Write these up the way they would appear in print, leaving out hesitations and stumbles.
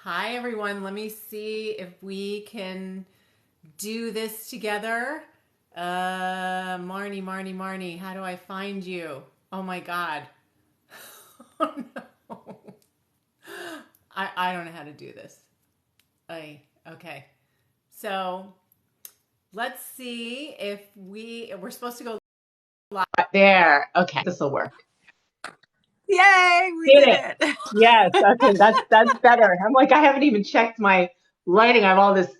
Hi, everyone. Let me see if we can do this together. Marnie, how do I find you? Oh my God. Oh no. I don't know how to do this. Okay. So let's see if we're supposed to go live. There. Okay. This will work. Yay, we Did did it. it. Yes. Okay. That's better. I'm like, I haven't even checked my lighting. I have all this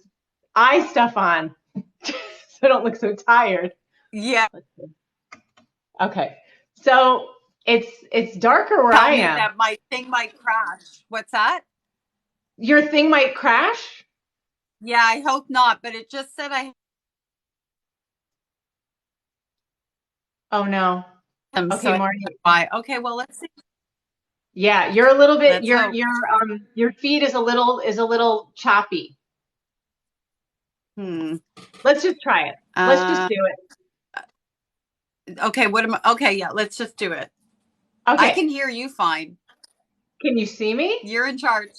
eye stuff on. So I don't look so tired. Yeah, Let's see. Okay. So it's darker where tell I me am. that my thing might crash. What's that? Your thing might crash? Yeah, I hope not, but it just said I Oh no. am, so Okay, I Marty. why. Okay, well, let's see. Yeah, you're a little bit Let's hope. your feed is a little choppy. Hmm. Let's just try it. Let's just Uh, do it. okay, okay, yeah, let's just do it. I Okay. can hear you fine. Can you see me? You're in charge.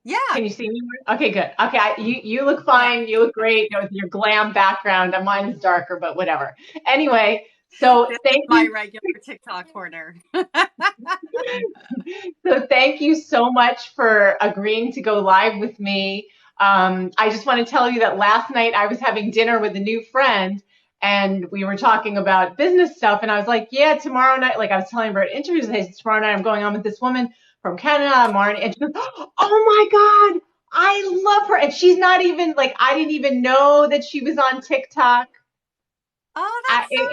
Yeah, Can you see me? Okay, good. Okay, you look yeah. fine. You look great with your glam background. Mine is darker, but whatever. Anyway, so This is thank my you. regular TikTok corner. So thank you so much for agreeing to go live with me. I just want to tell you that last night I was having dinner with a new friend and we were talking about business stuff. And I was like, yeah, tomorrow night, like I was telling her about interviews, I said, tomorrow night I'm going on with this woman from Canada, Marnie. And she goes, oh my God, I love her. And she's not even like, I didn't even know that she was on TikTok. Oh, that's so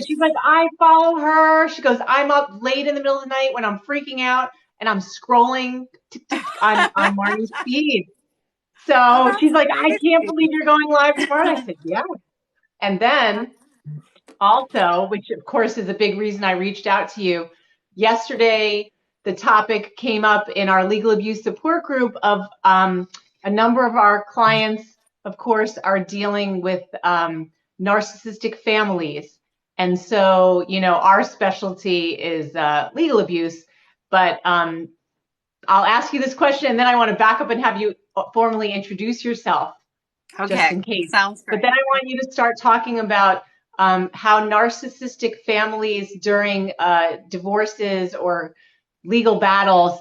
She's nice. like, I follow her. She goes, I'm up late in the middle of the night when I'm freaking out and I'm scrolling on Marnie's feed. Oh, So she's that's like, I can't amazing. believe you're going live tomorrow. And I said, yeah. And then also, which of course is a big reason I reached out to you, yesterday the topic came up in our legal abuse support group of a number of our clients, of course, are dealing with narcissistic families. And so, our specialty is legal abuse. But I'll ask you this question and then I want to back up and have you formally introduce yourself just in Okay, case. sounds But then great. I want you to start talking about how narcissistic families during divorces or legal battles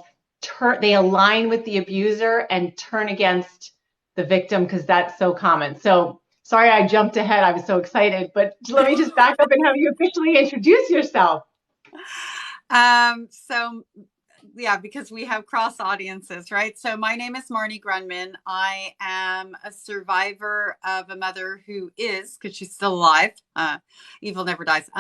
they align with the abuser and turn against the victim because that's so common. So sorry I jumped ahead. I was so excited, but let me just back up and have you officially introduce yourself. So yeah, because we have cross audiences, right? So my name is Marnie Grunman. I am a survivor of a mother who is, because she's still alive, evil never dies,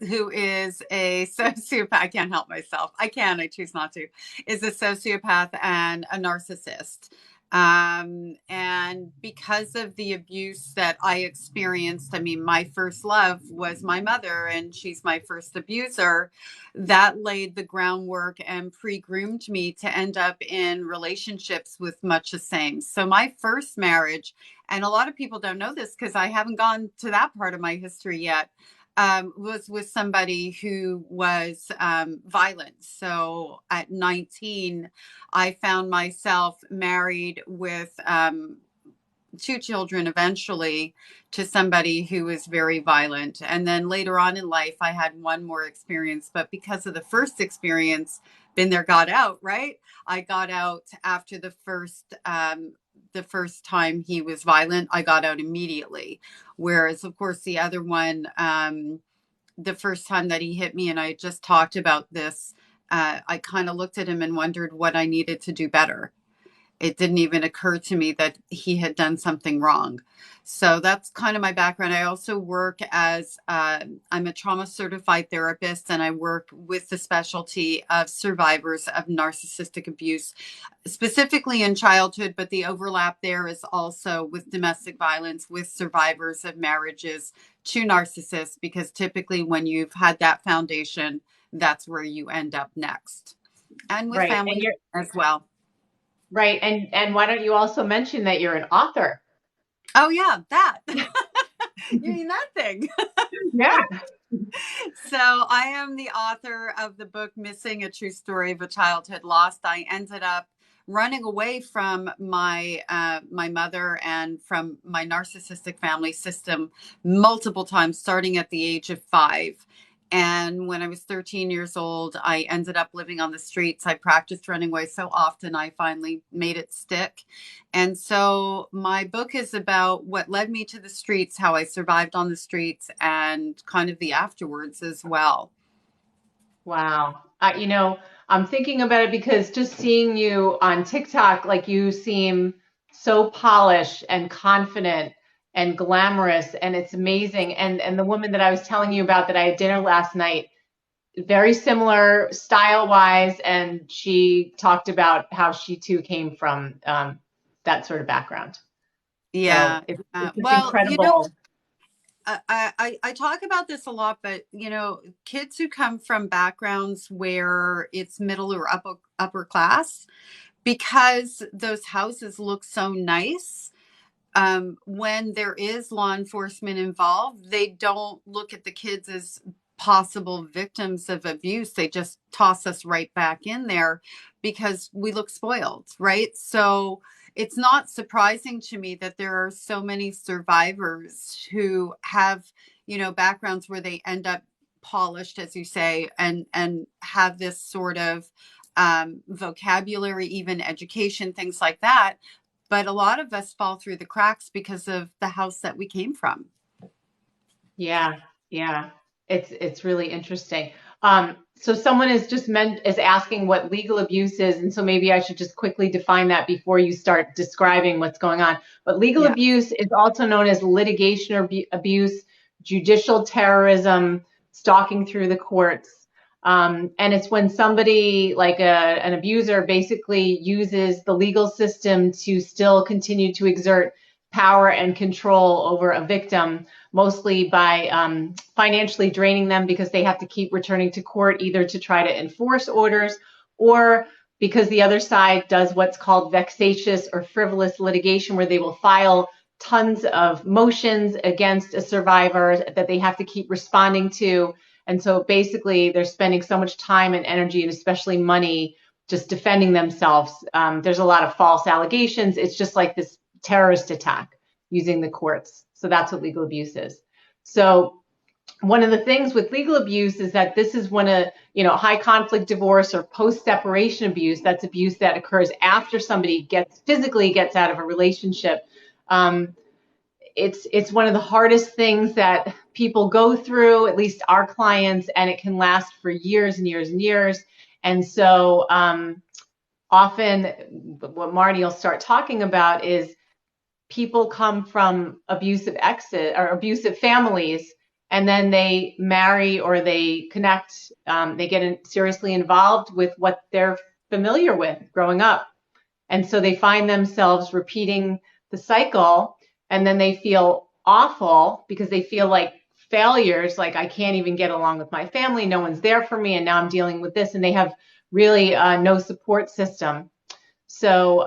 who is a sociopath. I can't help myself. I choose not to, is a sociopath and a narcissist. And because of the abuse that I experienced, I mean, my first love was my mother, and she's my first abuser. That laid the groundwork and pre-groomed me to end up in relationships with much the same. So my first marriage, and a lot of people don't know this because I haven't gone to that part of my history yet, was with somebody who was violent. So at 19, I found myself married with two children eventually to somebody who was very violent. And then later on in life, I had one more experience. But because of the first experience, been there, got out, right? I got out after the first time he was violent. I got out immediately. Whereas, of course, the other one, the first time that he hit me, and I just talked about this, I kind of looked at him and wondered what I needed to do better. It didn't even occur to me that he had done something wrong. So that's kind of my background. I also work as I'm a trauma certified therapist, and I work with the specialty of survivors of narcissistic abuse, specifically in childhood, but the overlap there is also with domestic violence, with survivors of marriages to narcissists, because typically when you've had that foundation, that's where you end up next, and with Right. And family you're as well. right. And why don't you also mention that you're an author? Oh yeah, that. You mean that thing? Yeah. So I am the author of the book Missing: A True Story of a Childhood Lost. I ended up running away from my mother and from my narcissistic family system multiple times, starting at the age of 5. And when I was 13 years old, I ended up living on the streets. I practiced running away so often, I finally made it stick. And so my book is about what led me to the streets, how I survived on the streets, and kind of the afterwards as well. Wow. I'm thinking about it because just seeing you on TikTok, like you seem so polished and confident and glamorous, and it's amazing. And the woman that I was telling you about that I had dinner last night, very similar style wise, and she talked about how she too came from that sort of background. So Yeah. it's just Well, incredible. I talk about this a lot, but kids who come from backgrounds where it's middle or upper class, because those houses look so nice, when there is law enforcement involved, they don't look at the kids as possible victims of abuse. They just toss us right back in there because we look spoiled, right? So it's not surprising to me that there are so many survivors who have, backgrounds where they end up polished, as you say, and have this sort of vocabulary, even education, things like that. But a lot of us fall through the cracks because of the house that we came from. Yeah, yeah. It's really interesting. So someone is asking what legal abuse is, and so maybe I should just quickly define that before you start describing what's going on. But legal Yeah. abuse is also known as litigation abuse, judicial terrorism, stalking through the courts. And it's when somebody like an abuser basically uses the legal system to still continue to exert power and control over a victim, mostly by financially draining them because they have to keep returning to court either to try to enforce orders or because the other side does what's called vexatious or frivolous litigation, where they will file tons of motions against a survivor that they have to keep responding to. And so basically, they're spending so much time and energy and especially money just defending themselves. There's a lot of false allegations. It's just like this terrorist attack using the courts. So that's what legal abuse is. So one of the things with legal abuse is that this is when a high conflict divorce or post separation abuse, that's abuse that occurs after somebody physically gets out of a relationship. Um, it's one of the hardest things that people go through, at least our clients, and it can last for years and years and years. And so often what Marty will start talking about is people come from abusive exes or abusive families, and then they marry or they connect, they get seriously involved with what they're familiar with growing up. And so they find themselves repeating the cycle, and then they feel awful because they feel like failures, like I can't even get along with my family, no one's there for me, and now I'm dealing with this, and they have really no support system. So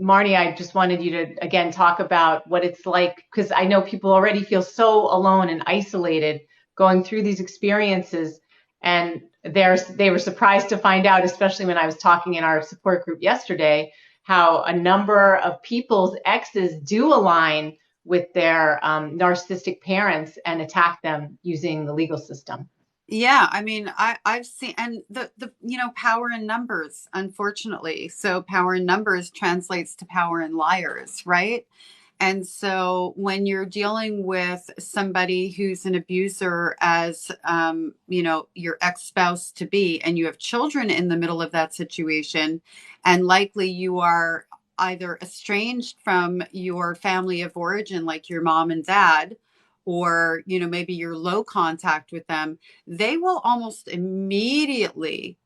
Marnie, I just wanted you to, again, talk about what it's like, because I know people already feel so alone and isolated going through these experiences. And they were surprised to find out, especially when I was talking in our support group yesterday, how a number of people's exes do align with their narcissistic parents and attack them using the legal system. Yeah, I mean, I've seen, and the power in numbers, unfortunately. So power in numbers translates to power in liars, right? And so when you're dealing with somebody who's an abuser as your ex-spouse to be, and you have children in the middle of that situation, and likely you are either estranged from your family of origin, like your mom and dad, or maybe you're low contact with them, they will almost immediately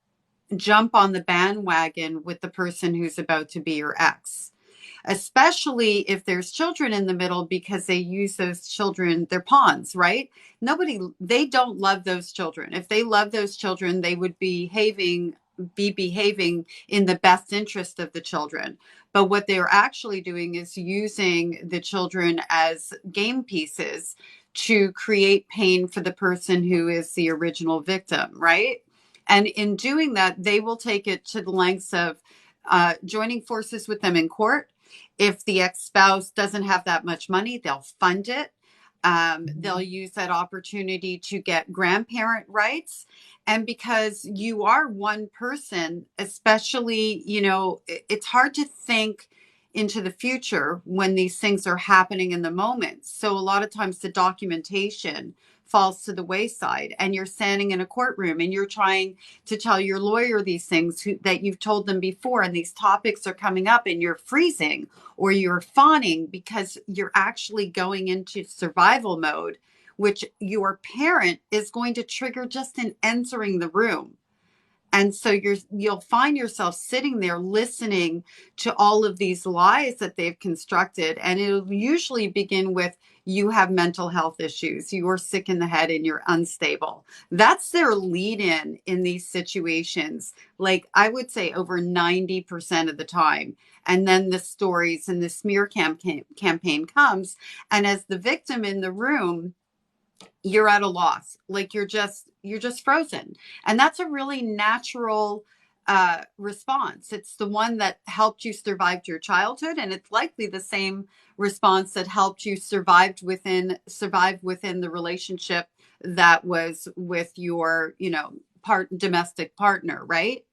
jump on the bandwagon with the person who's about to be your ex, especially if there's children in the middle, because they use those children, they're pawns, right? They don't love those children. If they love those children, they would be behaving in the best interest of the children. But what they're actually doing is using the children as game pieces to create pain for the person who is the original victim, right? And in doing that, they will take it to the lengths of joining forces with them in court. If the ex-spouse doesn't have that much money, they'll fund it. They'll use that opportunity to get grandparent rights. And because you are one person, especially, it's hard to think into the future when these things are happening in the moment. So a lot of times the documentation falls to the wayside, and you're standing in a courtroom and you're trying to tell your lawyer these things that you've told them before, and these topics are coming up and you're freezing or you're fawning because you're actually going into survival mode, which your parent is going to trigger just in entering the room. And so you'll find yourself sitting there listening to all of these lies that they've constructed. And it'll usually begin with, you have mental health issues, you are sick in the head, and you're unstable. That's their lead in these situations. Like, I would say over 90% of the time. And then the stories and the smear campaign comes. And as the victim in the room, you're at a loss. Like, you're just frozen. And that's a really natural response. It's the one that helped you survive your childhood, and it's likely the same response that helped you survive within the relationship that was with your domestic partner, right?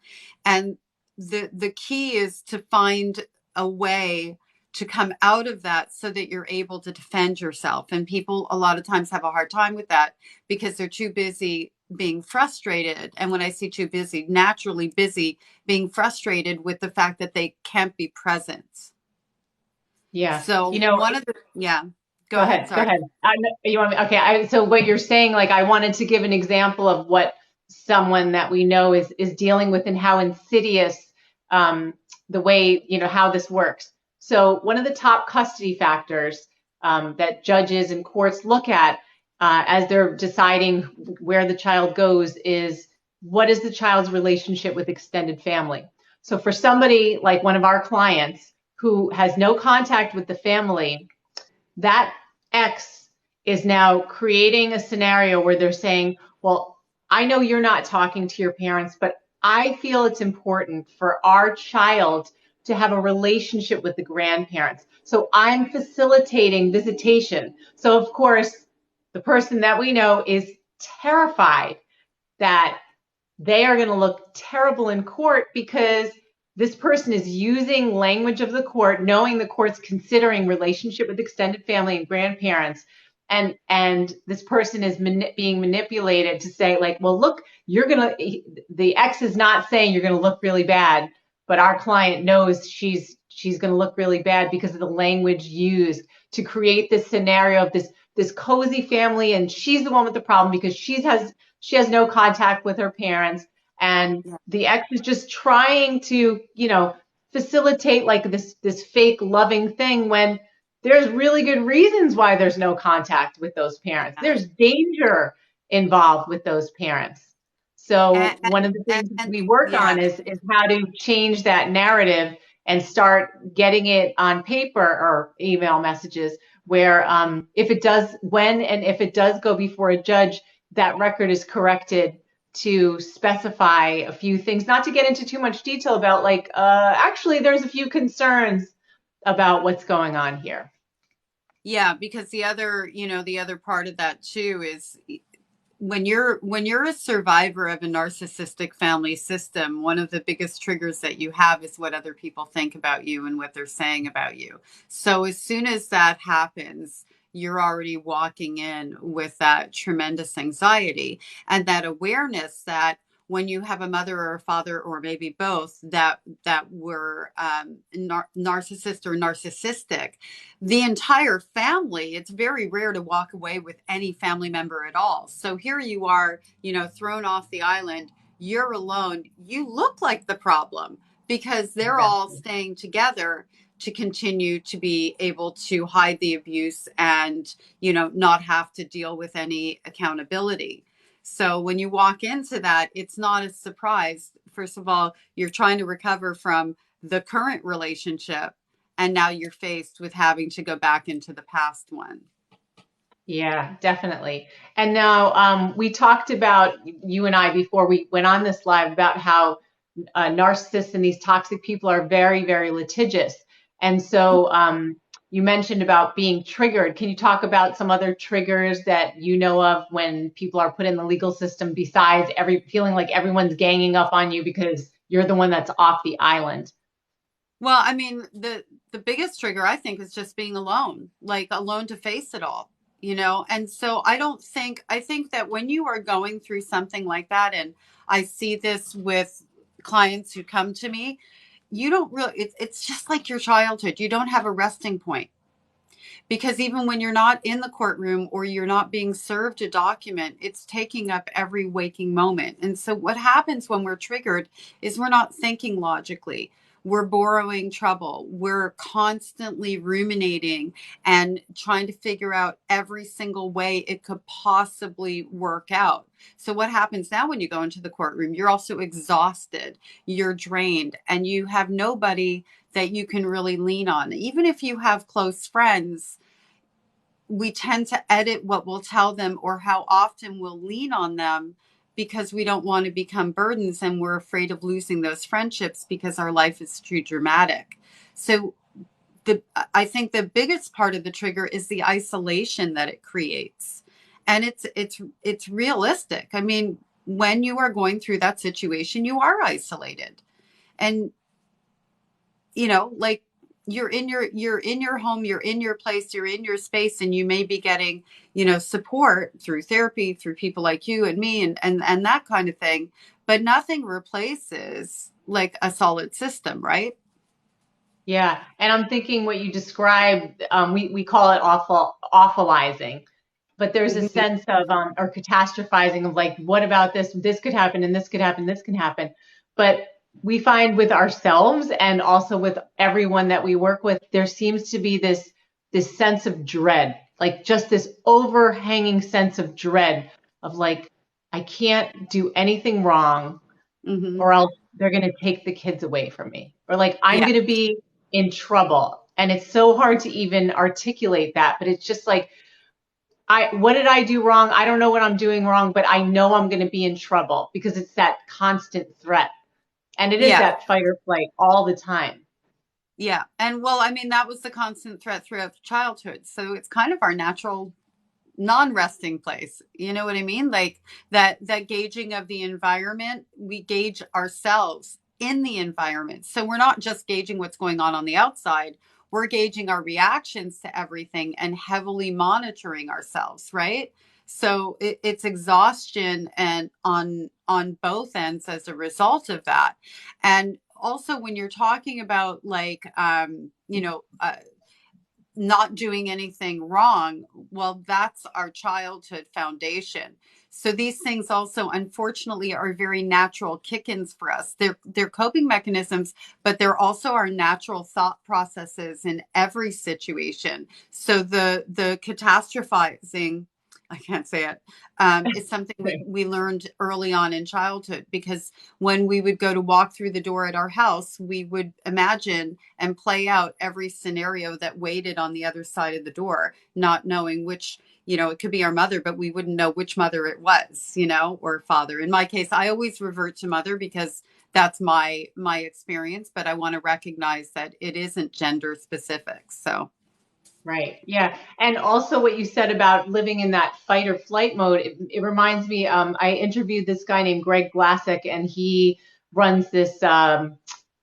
And the key is to find a way to come out of that so that you're able to defend yourself. And people a lot of times have a hard time with that because they're too busy being frustrated. And when I say too busy, naturally busy being frustrated with the fact that they can't be present. Yeah. So one of the, yeah, go Go ahead. ahead. Go Sorry. ahead. You want me? Okay. So what you're saying, like, I wanted to give an example of what someone that we know is dealing with and how insidious the way, how this works. So one of the top custody factors that judges and courts look at as they're deciding where the child goes is, what is the child's relationship with extended family? So for somebody like one of our clients who has no contact with the family, that X is now creating a scenario where they're saying, well, I know you're not talking to your parents, but I feel it's important for our child to have a relationship with the grandparents. So I'm facilitating visitation. So, of course, the person that we know is terrified that they are going to look terrible in court because this person is using language of the court, knowing the court's considering relationship with extended family and grandparents. And this person is being manipulated to say, like, well, look, the ex is not saying you're going to look really bad, but our client knows she's going to look really bad because of the language used to create this scenario of this cozy family, and she's the one with the problem because she has no contact with her parents, and the ex is just trying to, facilitate like this fake loving thing when there's really good reasons why there's no contact with those parents. There's danger involved with those parents. And, So one of the things we work yeah. on is how to change that narrative and start getting it on paper or email messages where if it does go before a judge, that record is corrected to specify a few things, not to get into too much detail about like, actually there's a few concerns about what's going on here. Yeah, because the other part of that too is when you're a survivor of a narcissistic family system, one of the biggest triggers that you have is what other people think about you and what they're saying about you. So as soon as that happens, you're already walking in with that tremendous anxiety and that awareness that when you have a mother or a father or maybe both that were narcissist or narcissistic, the entire family, it's very rare to walk away with any family member at all. So here you are, thrown off the island, you're alone, you look like the problem because they're all staying together to continue to be able to hide the abuse and, not have to deal with any accountability. So when you walk into that, it's not a surprise. First of all, you're trying to recover from the current relationship, and now you're faced with having to go back into the past one. Yeah, definitely. And now we talked about, you and I, before we went on this live, about how narcissists and these toxic people are very, very litigious. And so you mentioned about being triggered. Can you talk about some other triggers that you know of when people are put in the legal system besides feeling like everyone's ganging up on you because you're the one that's off the island? Well, I mean, the biggest trigger I think is just being alone, like alone to face it all, you know? And so I think that when you are going through something like that, and I see this with clients who come to me, you don't really, it's just like your childhood. You don't have a resting point, because even when you're not in the courtroom or you're not being served a document, it's taking up every waking moment. And so what happens when we're triggered is we're not thinking logically. We're borrowing trouble. We're constantly ruminating and trying to figure out every single way it could possibly work out. So what happens now when you go into the courtroom? You're also exhausted, you're drained, and you have nobody that you can really lean on. Even if you have close friends, we tend to edit what we'll tell them or how often we'll lean on them, because we don't want to become burdens and we're afraid of losing those friendships because our life is too dramatic. So I think the biggest part of the trigger is the isolation that it creates. And it's realistic. I mean, when you are going through that situation, you are isolated. And like, you're in your home, you're in your place, you're in your space, and you may be getting, support through therapy, through people like you and me, and that kind of thing. But nothing replaces like a solid system, right? Yeah, and I'm thinking what you described, we call it awfulizing, but there's a Mhm. sense of or catastrophizing of like, what about this? This could happen, and this could happen, this can happen. But we find with ourselves and also with everyone that we work with, there seems to be this sense of dread, like just this overhanging sense of dread of like, I can't do anything wrong, Mhm. or else they're going to take the kids away from me, or like I'm Yeah. going to be in trouble. And it's so hard to even articulate that, but it's just like, what did I do wrong? I don't know what I'm doing wrong, but I know I'm going to be in trouble because it's that constant threat. And it is Yeah. that fight or flight all the time. Yeah. And well, I mean, that was the constant threat throughout childhood. So it's kind of our natural non-resting place. You know what I mean? Like that gauging of the environment, we gauge ourselves in the environment. So we're not just gauging what's going on the outside, we're gauging our reactions to everything and heavily monitoring ourselves, right? So it's exhaustion and on both ends as a result of that. And also when you're talking about like not doing anything wrong, well, that's our childhood foundation. So these things also, unfortunately, are very natural kick-ins for us. They're coping mechanisms, but they're also our natural thought processes in every situation. So the catastrophizing, I can't say it, is something we learned early on in childhood, because when we would go to walk through the door at our house, we would imagine and play out every scenario that waited on the other side of the door, not knowing which, it could be our mother, but we wouldn't know which mother it was, or father. In my case, I always revert to mother because that's my experience, but I want to recognize that it isn't gender specific. So, Right. Yeah. And also what you said about living in that fight or flight mode, it reminds me, I interviewed this guy named Greg Glassick, and he runs this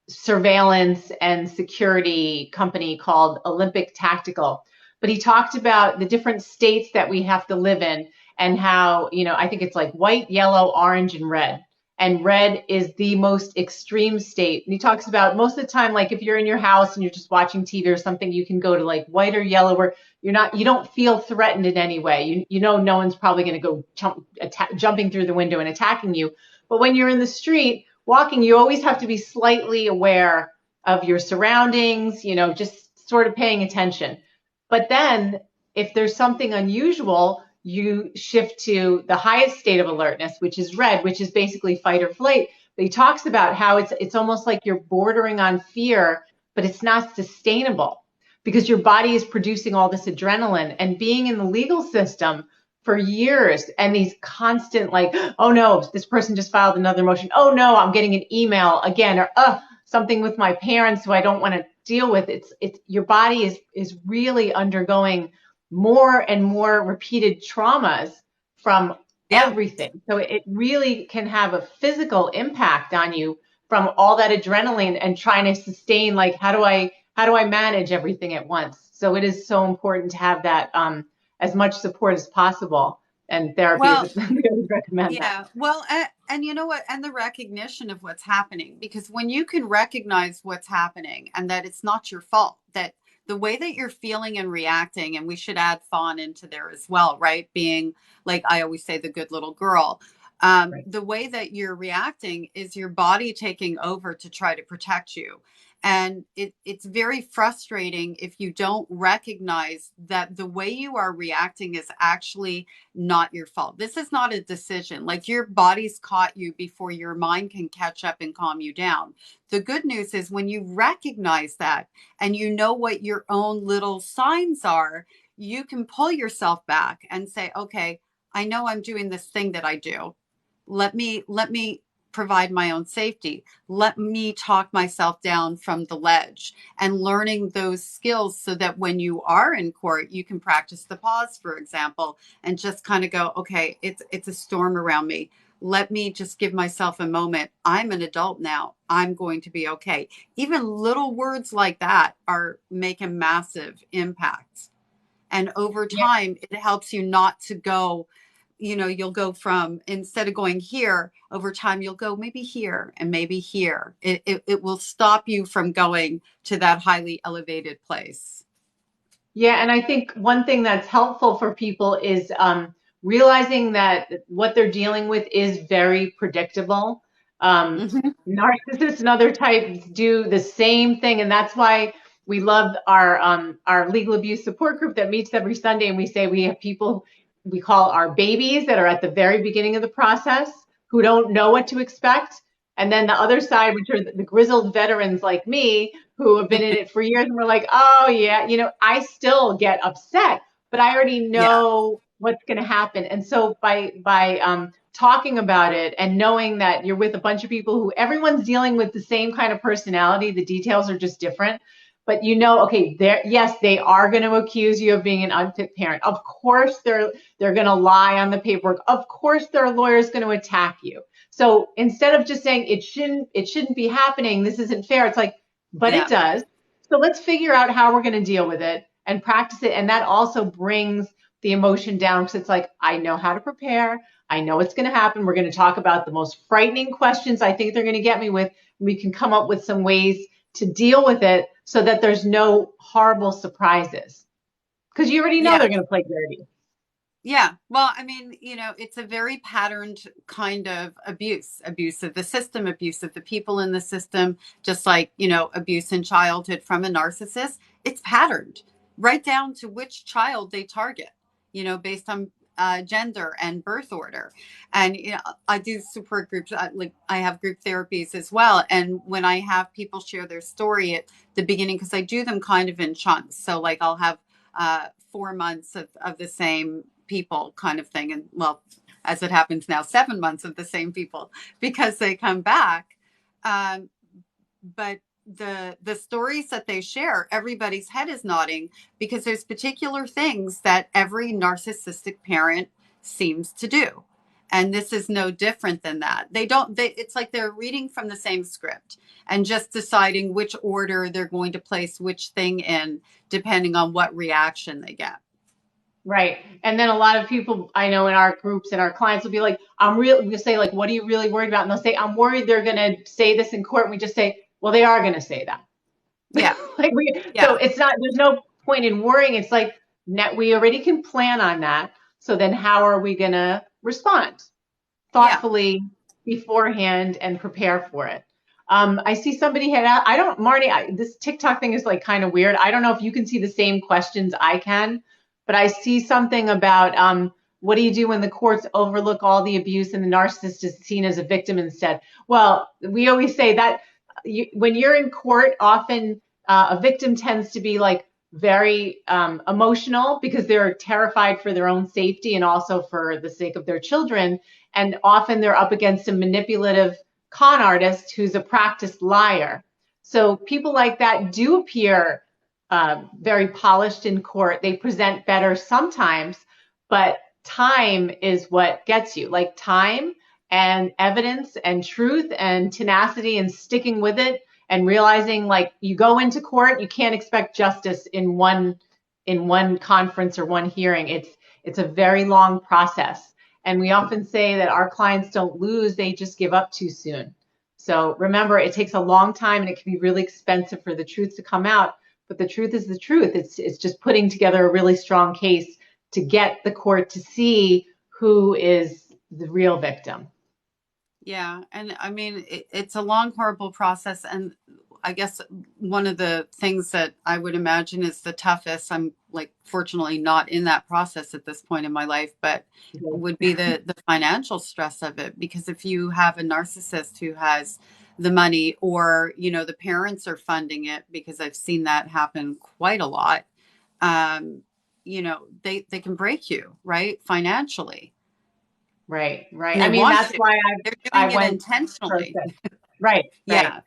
surveillance and security company called Olympic Tactical. But he talked about the different states that we have to live in and how, I think it's like white, yellow, orange, and red. And red is the most extreme state. And he talks about most of the time, like if you're in your house and you're just watching TV or something, you can go to like white or yellow where you don't feel threatened in any way. No one's probably going to go jumping through the window and attacking you. But when you're in the street, walking, you always have to be slightly aware of your surroundings, just sort of paying attention. But then if there's something unusual, you shift to the highest state of alertness, which is red, which is basically fight or flight. But he talks about how it's almost like you're bordering on fear, but it's not sustainable because your body is producing all this adrenaline. And being in the legal system, for years, and these constant like, oh no, this person just filed another motion. Oh no, I'm getting an email again, or something with my parents who I don't want to deal with. It's your body is really undergoing more and more repeated traumas from Yeah. everything. So it really can have a physical impact on you from all that adrenaline and trying to sustain, like, how do I manage everything at once? So it is so important to have that as much support as possible. And therapy is, Well, we always recommend that. yeah. Well, and you know what? And the recognition of what's happening, because when you can recognize what's happening and that it's not your fault, that the way that you're feeling and reacting, and we should add fawn into there as well, right? Being, like I always say, the good little girl. Right. The way that you're reacting is your body taking over to try to protect you. And it's very frustrating if you don't recognize that the way you are reacting is actually not your fault. This is not a decision. Like, your body's caught you before your mind can catch up and calm you down. The good news is when you recognize that and you know what your own little signs are, you can pull yourself back and say, okay, I know I'm doing this thing that I do. Let me provide my own safety. Let me talk myself down from the ledge, and learning those skills so that when you are in court, you can practice the pause, for example, and just kind of go, okay, it's a storm around me. Let me just give myself a moment. I'm an adult now. I'm going to be okay. Even little words like that are making massive impacts. And over Yeah. time, it helps you not to go, you'll go from, instead of going here, over time, you'll go maybe here and maybe here. It will stop you from going to that highly elevated place. Yeah, and I think one thing that's helpful for people is realizing that what they're dealing with is very predictable. Um, Hmm. Narcissists and other types do the same thing, and that's why we love our legal abuse support group that meets every Sunday. And we say we have people we call our babies that are at the very beginning of the process who don't know what to expect, and then the other side, which are the grizzled veterans like me who have been in it for years, and we're like, oh yeah, I still get upset, but I already Yeah. know what's going to happen. And so by talking about it and knowing that you're with a bunch of people who everyone's dealing with the same kind of personality, the details are just different. But okay, yes, they are going to accuse you of being an unfit parent. Of course, they're going to lie on the paperwork. Of course, their lawyer's going to attack you. So instead of just saying it shouldn't be happening, this isn't fair, it's like, but it Yeah. does. So let's figure out how we're going to deal with it and practice it. And that also brings the emotion down because it's like, I know how to prepare. I know what's going to happen. We're going to talk about the most frightening questions I think they're going to get me with. We can come up with some ways to deal with it so that there's no horrible surprises because you already know Yeah. they're going to play dirty. Yeah. Well, I mean, it's a very patterned kind of abuse of the system, abuse of the people in the system, just like, abuse in childhood from a narcissist. It's patterned right down to which child they target, based on gender and birth order. And, I do support groups, like I have group therapies as well. And when I have people share their story at the beginning, because I do them kind of in chunks. So, like, I'll have 4 months of the same people kind of thing. And, well, as it happens now, 7 months of the same people because they come back. Um, but the stories that they share, everybody's head is nodding because there's particular things that every narcissistic parent seems to do. And this is no different than that. It's like they're reading from the same script and just deciding which order they're going to place which thing in, depending on what reaction they get. Right. And then a lot of people I know in our groups and our clients will be like, we'll say, like, what are you really worried about? And they'll say, I'm worried they're going to say this in court. And we just say, well, they are going to say that. Yeah. So Yeah. there's no point in worrying. It's like, we already can plan on that. So then how are we going to respond Yeah. thoughtfully beforehand and prepare for it? I see somebody had, I don't, Marnie, this TikTok thing is like kind of weird. I don't know if you can see the same questions I can, but I see something about what do you do when the courts overlook all the abuse and the narcissist is seen as a victim instead? Well, we always say that when you're in court, often a victim tends to be like very emotional because they're terrified for their own safety and also for the sake of their children. And often they're up against a manipulative con artist who's a practiced liar. So people like that do appear very polished in court. They present better sometimes, but time is what gets you, like time and evidence and truth and tenacity and sticking with it and realizing like you go into court, you can't expect justice in one conference or one hearing. It's a very long process. And we often say that our clients don't lose, they just give up too soon. So remember, it takes a long time and it can be really expensive for the truth to come out. But the truth is the truth. It's just putting together a really strong case to get the court to see who is the real victim. Yeah. And I mean, it's a long, horrible process. And I guess one of the things that I would imagine is the toughest, I'm like, fortunately not in that process at this point in my life, but would be the financial stress of it. Because if you have a narcissist who has the money, or, you know, the parents are funding it, because I've seen that happen quite a lot, um, you know, they can break you, right? Financially. Right, right. And I they mean, want that's to. why They're I doing it went intentionally. person. Right, right. Yeah.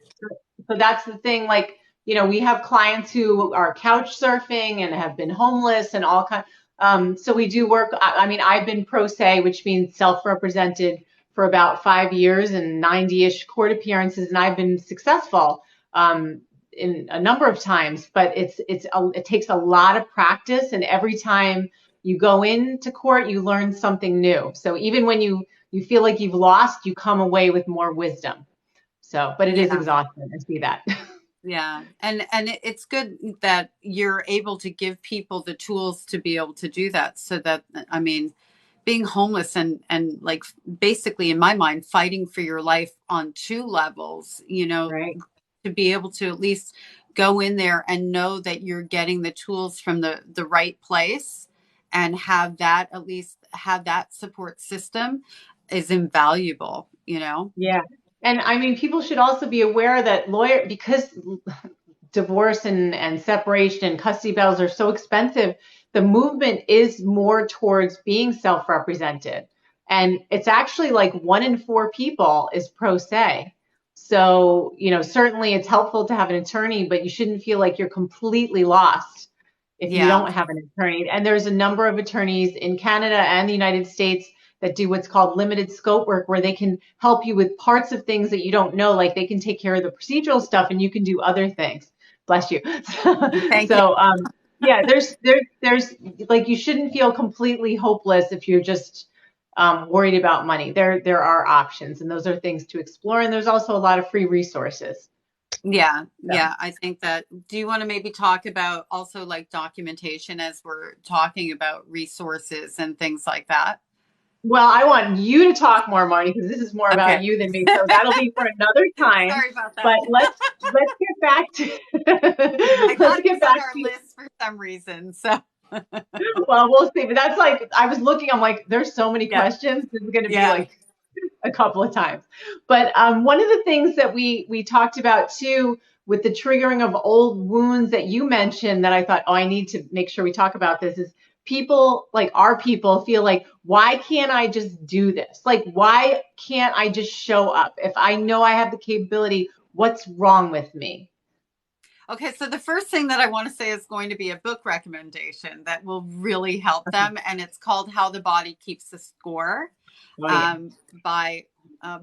So that's the thing. Like, you know, we have clients who are couch surfing and have been homeless and all kind. So we do work. I mean, I've been pro se, which means self-represented, for about 5 years and 90-ish court appearances, and I've been successful in a number of times. But it takes a lot of practice, and every time you go into court, you learn something new. So even when you feel like you've lost, you come away with more wisdom. So, but it is Yeah. exhausting. I see that. Yeah. And it's good that you're able to give people the tools to be able to do that. So that, I mean, being homeless and like basically in my mind fighting for your life on two levels, you know, Right. to be able to at least go in there and know that you're getting the tools from the right place, and have that, at least have that support system, is invaluable, you know. Yeah. And I mean, people should also be aware that because divorce and separation and custody battles are so expensive, the movement is more towards being self-represented. And it's actually like 1 in 4 people is pro se. So, you know, certainly it's helpful to have an attorney, but you shouldn't feel like you're completely lost if you Yeah. don't have an attorney. And there's a number of attorneys in Canada and the United States that do what's called limited scope work, where they can help you with parts of things that you don't know, like they can take care of the procedural stuff and you can do other things. Bless you. Thank you. So yeah, there's like, you shouldn't feel completely hopeless if you're just worried about money. There are options, and those are things to explore. And there's also a lot of free resources. Yeah, So. yeah, I think that. Do you want to maybe talk about also like documentation, as we're talking about resources and things like that? Well, I want you to talk more, Marty, because this is more about Okay. you than me. So that'll be for another time. Sorry about But that. let's get back I to thought let's it was get on back our to list for some reason. So, well, we'll see. But that's like I was looking. I'm like, there's so many yeah, questions. This is going to be yeah. like a couple of times. But one of the things that we talked about too, with the triggering of old wounds that you mentioned, that I thought, oh, I need to make sure we talk about this, is people, like our people, feel like, why can't I just do this? Like, why can't I just show up? If I know I have the capability, what's wrong with me? Okay, so the first thing that I want to say is going to be a book recommendation that will really help them, and it's called How the Body Keeps the Score, Oh yeah. by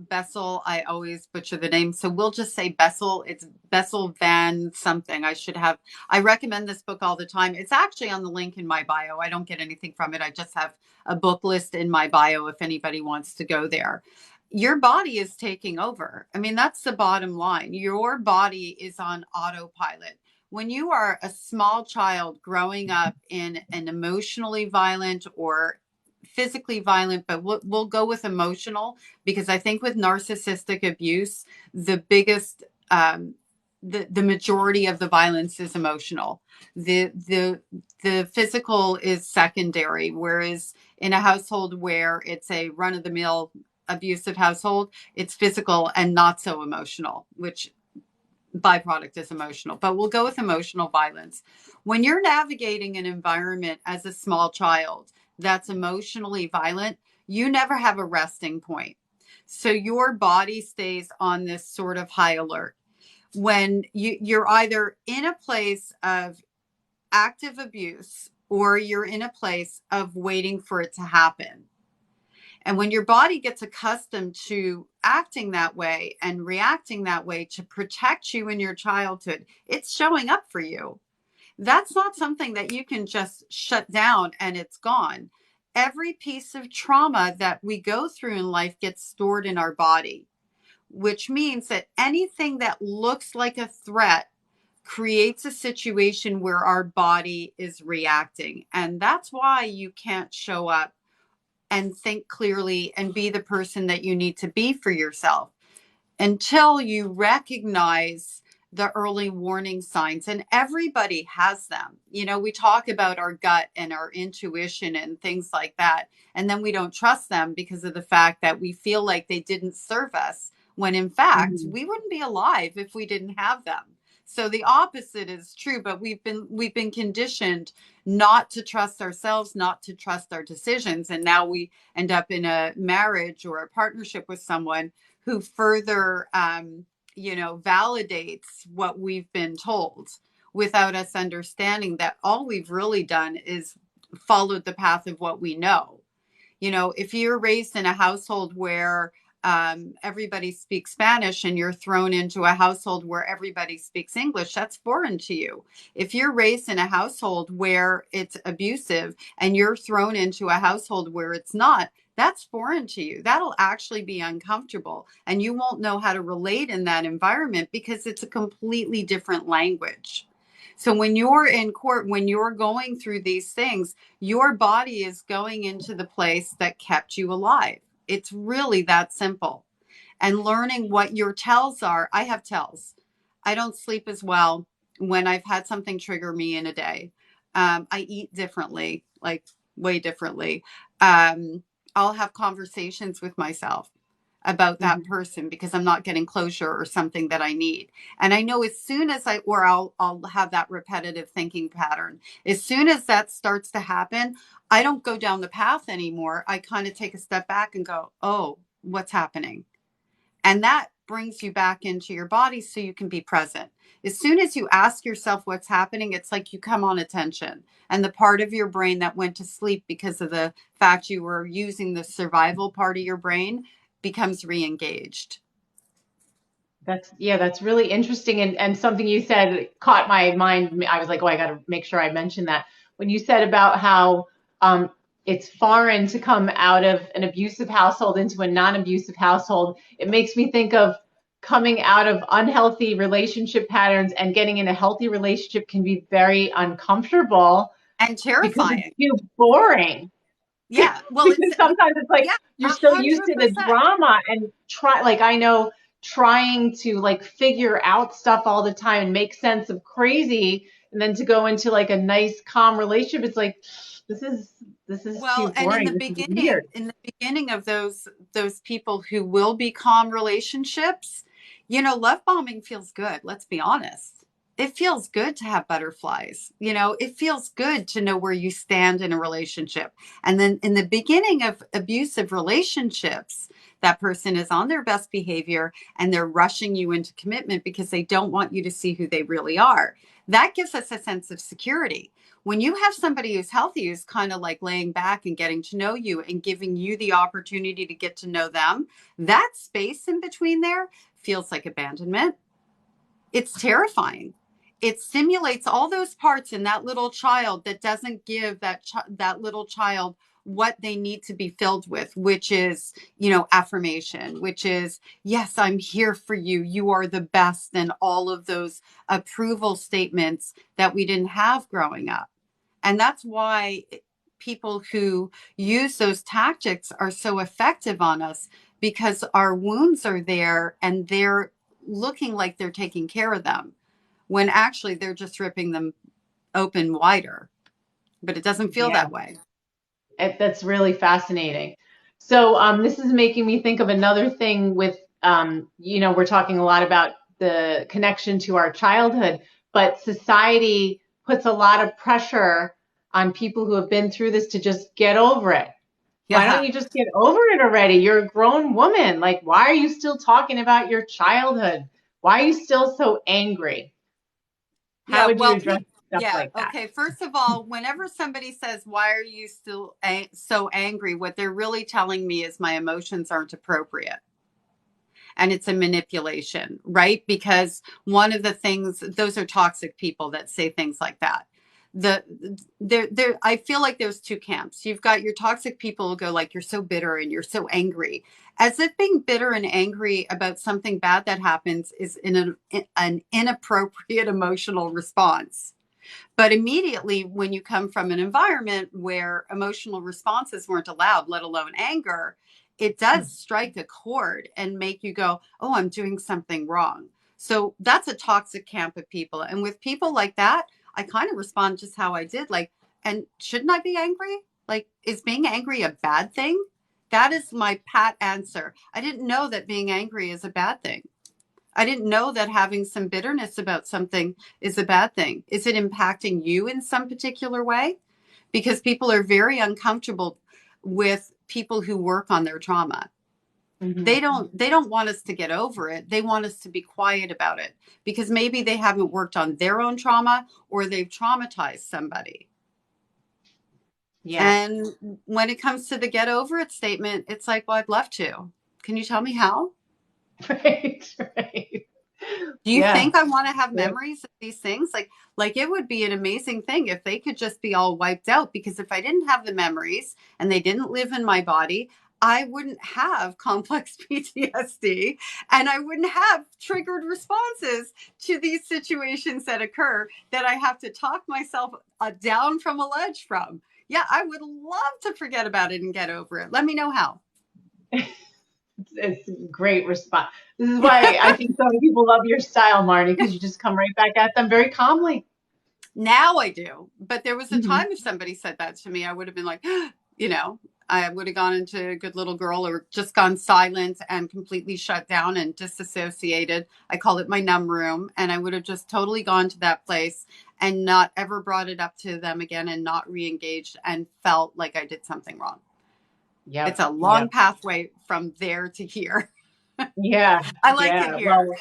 Bessel. I always butcher the name, so we'll just say Bessel. It's Bessel Van something. I recommend this book all the time. It's actually on the link in my bio. I don't get anything from it. I just have a book list in my bio if anybody wants to go there. Your body is taking over. I mean, that's the bottom line. Your body is on autopilot. When you are a small child growing up in an emotionally violent or physically violent, but we'll go with emotional, because I think with narcissistic abuse, the biggest, the majority of the violence is emotional. The physical is secondary, whereas in a household where it's a run of the mill abusive household, it's physical and not so emotional, which byproduct is emotional, but we'll go with emotional violence. When you're navigating an environment as a small child that's emotionally violent, you never have a resting point. So your body stays on this sort of high alert. When you're either in a place of active abuse or you're in a place of waiting for it to happen. And when your body gets accustomed to acting that way and reacting that way to protect you in your childhood, it's showing up for you. That's not something that you can just shut down and it's gone. Every piece of trauma that we go through in life gets stored in our body, which means that anything that looks like a threat creates a situation where our body is reacting. And that's why you can't show up and think clearly and be the person that you need to be for yourself until you recognize the early warning signs. And everybody has them. You know, we talk about our gut and our intuition and things like that. And then we don't trust them because of the fact that we feel like they didn't serve us, when in fact, Mhm. we wouldn't be alive if we didn't have them. So the opposite is true, but we've been conditioned not to trust ourselves, not to trust our decisions. And now we end up in a marriage or a partnership with someone who further validates what we've been told without us understanding that all we've really done is followed the path of what we know. You know, if you're raised in a household where everybody speaks Spanish and you're thrown into a household where everybody speaks English, that's foreign to you. If you're raised in a household where it's abusive and you're thrown into a household where it's not, that's foreign to you. That'll actually be uncomfortable. And you won't know how to relate in that environment because it's a completely different language. So when you're in court, when you're going through these things, your body is going into the place that kept you alive. It's really that simple. And learning what your tells are. I have tells. I don't sleep as well when I've had something trigger me in a day. I eat differently, like way differently. Um, I'll have conversations with myself about that Mhm. person because I'm not getting closure or something that I need. And I know as soon as I'll have that repetitive thinking pattern. As soon as that starts to happen, I don't go down the path anymore. I kind of take a step back and go, "Oh, what's happening?" And that brings you back into your body so you can be present. As soon as you ask yourself what's happening, it's like you come on attention. And the part of your brain that went to sleep because of the fact you were using the survival part of your brain becomes re-engaged. That's really interesting, and something you said caught my mind. I was like, oh, I got to make sure I mention that. When you said about how um, it's foreign to come out of an abusive household into a non-abusive household, it makes me think of coming out of unhealthy relationship patterns and getting in a healthy relationship can be very uncomfortable And because it's terrifying. too boring. Yeah. Well, it's, Because sometimes it's like yeah, you're a so used hundred to the percent. drama and try like I know trying to like figure out stuff all the time and make sense of crazy and then to go into like a nice calm relationship, it's like this is this is too Well, and boring, this is weird. in the beginning of those people who will be calm relationships, love bombing feels good. Let's be honest. It feels good to have butterflies. It feels good to know where you stand in a relationship. And then in the beginning of abusive relationships, that person is on their best behavior and they're rushing you into commitment because they don't want you to see who they really are. That gives us a sense of security. When you have somebody who's healthy, who's kind of like laying back and getting to know you and giving you the opportunity to get to know them, that space in between there feels like abandonment. It's terrifying. It stimulates all those parts in that little child that doesn't give that little child what they need to be filled with, which is, affirmation, which is, yes, I'm here for you. You are the best, and all of those approval statements that we didn't have growing up. And that's why people who use those tactics are so effective on us, because our wounds are there and they're looking like they're taking care of them when actually they're just ripping them open wider. But it doesn't feel Yeah, that way. that's really fascinating. So this is making me think of another thing with we're talking a lot about the connection to our childhood, but society puts a lot of pressure on people who have been through this to just get over it. Why don't Yeah. you just get over it already? You're a grown woman. Like, why are you still talking about your childhood? Why are you still so angry? How Yeah, would you well, address stuff yeah, like that? okay. First of all, whenever somebody says, "Why are you still so angry?" what they're really telling me is my emotions aren't appropriate. And it's a manipulation, right? Because one of the things, those are toxic people that say things like that. The there I feel like there's two camps. You've got your toxic people who go like, you're so bitter and you're so angry, as if being bitter and angry about something bad that happens is an inappropriate emotional response. But immediately, when you come from an environment where emotional responses weren't allowed, let alone anger, it does strike a chord and make you go, oh, I'm doing something wrong. So that's a toxic camp of people. And with people like that, I kind of respond just how I did. Like, and shouldn't I be angry? Like, is being angry a bad thing? That is my pat answer. I didn't know that being angry is a bad thing. I didn't know that having some bitterness about something is a bad thing. Is it impacting you in some particular way? Because people are very uncomfortable with people who work on their trauma. Mm-hmm. They don't want us to get over it. They want us to be quiet about it because maybe they haven't worked on their own trauma or they've traumatized somebody. Yeah. And when it comes to the get over it statement, it's like, well, I'd love to. Can you tell me how? Right. Right. Do you Yeah. think I want to have Yeah. memories of these things? Like it would be an amazing thing if they could just be all wiped out because if I didn't have the memories and they didn't live in my body, I wouldn't have complex PTSD and I wouldn't have triggered responses to these situations that occur that I have to talk myself down from a ledge from. Yeah, I would love to forget about it and get over it. Let me know how. It's a great response. This is why I think so many people love your style, Marnie, because you just come right back at them very calmly. Now I do. But there was a Hmm. time if somebody said that to me, I would have been like, you know, I would have gone into a good little girl or just gone silent and completely shut down and disassociated. I call it my numb room. And I would have just totally gone to that place and not ever brought it up to them again and not re engaged and felt like I did something wrong. It's Yep. a Yep. long pathway from there to here. Yeah. I like it Yeah. here. Well,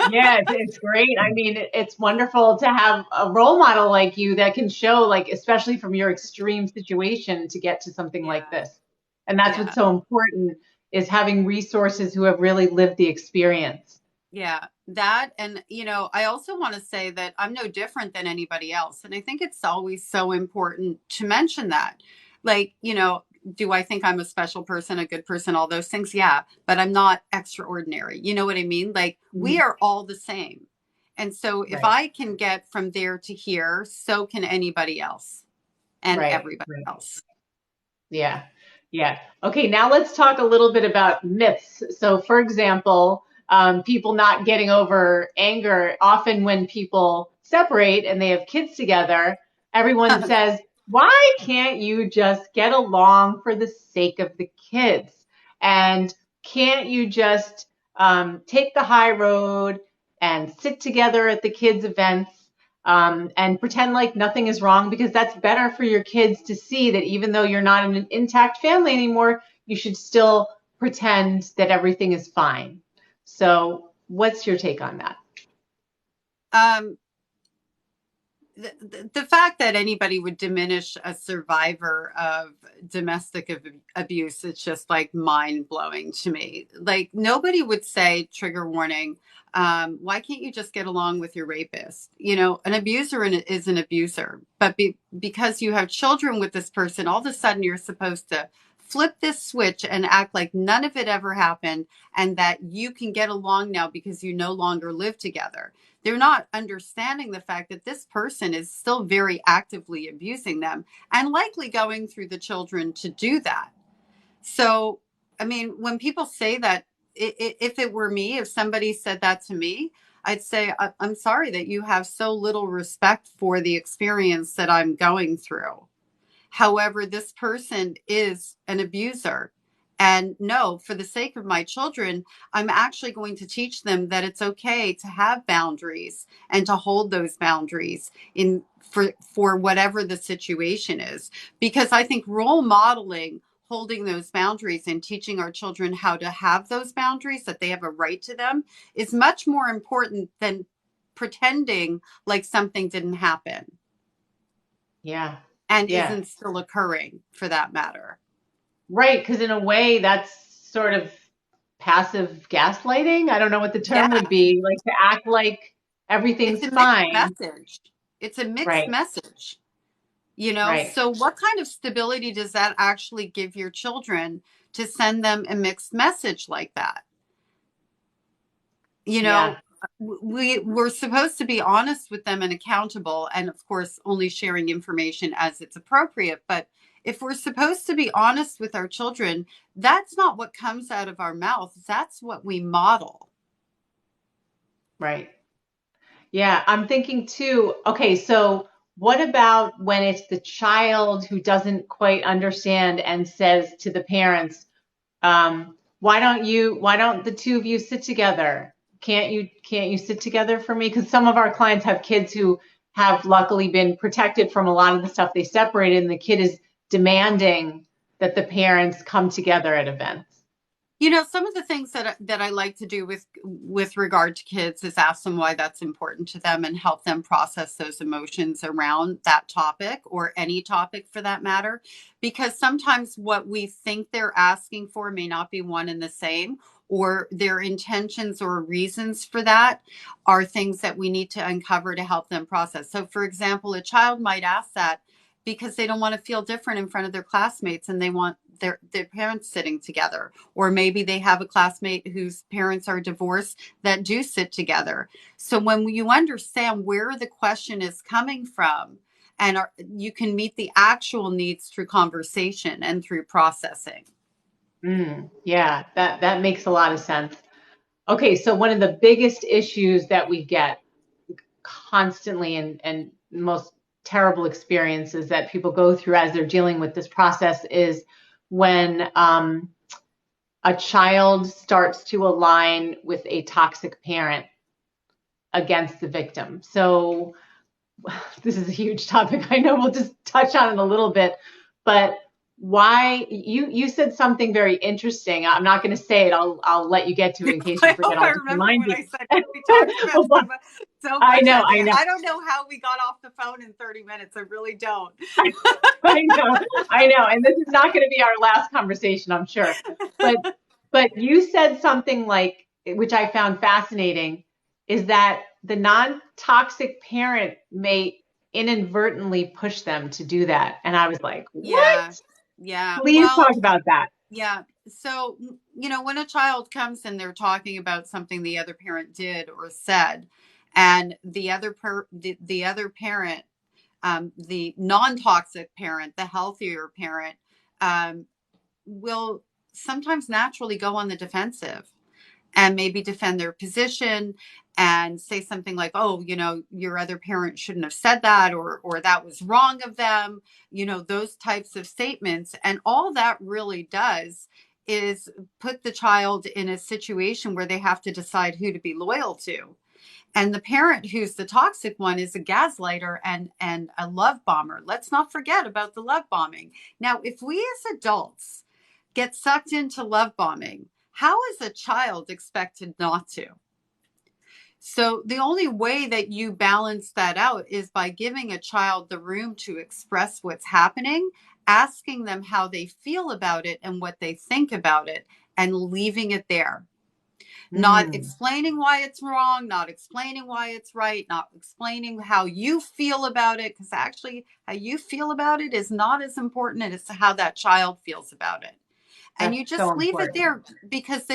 yeah, it's great. I mean, it's wonderful to have a role model like you that can show, like, especially from your extreme situation to get to something like Yeah. this. And that's what's Yeah. so important is having resources who have really lived the experience. Yeah, that. And, I also want to say that I'm no different than anybody else. And I think it's always so important to mention that. Like, do I think I'm a special person, a good person, all those things? Yeah, but I'm not extraordinary. You know what I mean? Like, we Mhm. are all the same. And so if Right. I can get from there to here, so can anybody else and Right. everybody Right. else. Yeah. Yeah. Okay, now let's talk a little bit about myths. So, for example, people not getting over anger. Often, when people separate and they have kids together, everyone says, why can't you just get along for the sake of the kids? And can't you just take the high road and sit together at the kids' events? And pretend like nothing is wrong because that's better for your kids to see that even though you're not in an intact family anymore, you should still pretend that everything is fine. So, what's your take on that? um, the fact that anybody would diminish a survivor of domestic abuse is just like mind blowing to me. Like nobody would say, trigger warning, why can't you just get along with your rapist? An abuser is an abuser, but because you have children with this person, all of a sudden you're supposed to flip this switch and act like none of it ever happened and that you can get along now because you no longer live together. They're not understanding the fact that this person is still very actively abusing them and likely going through the children to do that. So, I mean, when people say that, if it were me, if somebody said that to me, I'd say, I'm sorry that you have so little respect for the experience that I'm going through. However, this person is an abuser And no, for the sake of my children, I'm actually going to teach them that it's okay to have boundaries and to hold those boundaries in for whatever the situation is. Because I think role modeling, holding those boundaries and teaching our children how to have those boundaries, that they have a right to them, is much more important than pretending like something didn't happen Yeah. and Yeah. isn't still occurring for that matter. Right. Because in a way, that's sort of passive gaslighting. I don't know what the term Yeah. would be, like to act like It's everything's a mixed fine. message. It's a mixed Right. message, Right. So what kind of stability does that actually give your children to send them a mixed message like that? you Yeah. know we're supposed to be honest with them and accountable, and of course only sharing information as it's appropriate. But if we're supposed to be honest with our children, that's not what comes out of our mouth, that's what we model. Right. Yeah. I'm thinking too, okay, so what about when it's the child who doesn't quite understand and says to the parents, why don't the two of you sit together? Can't you sit together for me? Because some of our clients have kids who have luckily been protected from a lot of the stuff they separated, and the kid is demanding that the parents come together at events. Some of the things that I like to do with regard to kids is ask them why that's important to them and help them process those emotions around that topic, or any topic for that matter. Because sometimes what we think they're asking for may not be one and the same, or their intentions or reasons for that are things that we need to uncover to help them process. So, for example, a child might ask that because they don't want to feel different in front of their classmates, and they want their parents sitting together. Or maybe they have a classmate whose parents are divorced that do sit together. So when you understand where the question is coming from, and you can meet the actual needs through conversation and through processing. Yeah, that makes a lot of sense. Okay, so one of the biggest issues that we get constantly, and most terrible experiences that people go through as they're dealing with this process, is when a child starts to align with a toxic parent against the victim. So this is a huge topic. I know we'll just touch on it a little bit, but why you said something very interesting. I'm not going to say it. I'll let you get to it in case you I forget. hope I'll I just remember remind what you. I said. We talked about so I much know, that I day. know. I don't know how we got off the phone in 30 minutes. I really don't. I know, I know. And this is not going to be our last conversation, I'm sure. But you said something like, which I found fascinating, is that the non-toxic parent may inadvertently push them to do that. And I was like, what? Yeah. Yeah. Please Well, talk about that. yeah. So, when a child comes and they're talking about something the other parent did or said, and the other parent, the non-toxic parent, the healthier parent, um, will sometimes naturally go on the defensive and maybe defend their position and say something like, oh, your other parent shouldn't have said that, or that was wrong of them, those types of statements. And all that really does is put the child in a situation where they have to decide who to be loyal to. And the parent who's the toxic one is a gaslighter and a love bomber. Let's not forget about the love bombing. Now, if we as adults get sucked into love bombing, how is a child expected not to? So the only way that you balance that out is by giving a child the room to express what's happening, asking them how they feel about it and what they think about it, and leaving it there. Not Mm, explaining why it's wrong, not explaining why it's right, not explaining how you feel about it, because actually how you feel about it is not as important as how that child feels about it. And you that's so just leave it important. there, because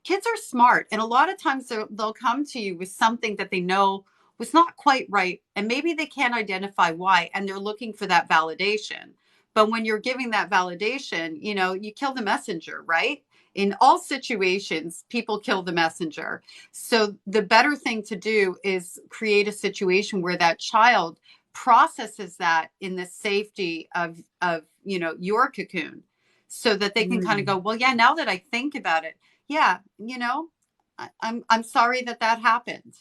kids are smart, and a lot of times they'll come to you with something that they know was not quite right, and maybe they can't identify why, and they're looking for that validation. But when you're giving that validation, you kill the messenger, right? In all situations, people kill the messenger. So the better thing to do is create a situation where that child processes that in the safety of your cocoon. so that they can kind of Mm. go, well, yeah, now that I think about it, yeah, I'm sorry that that happened.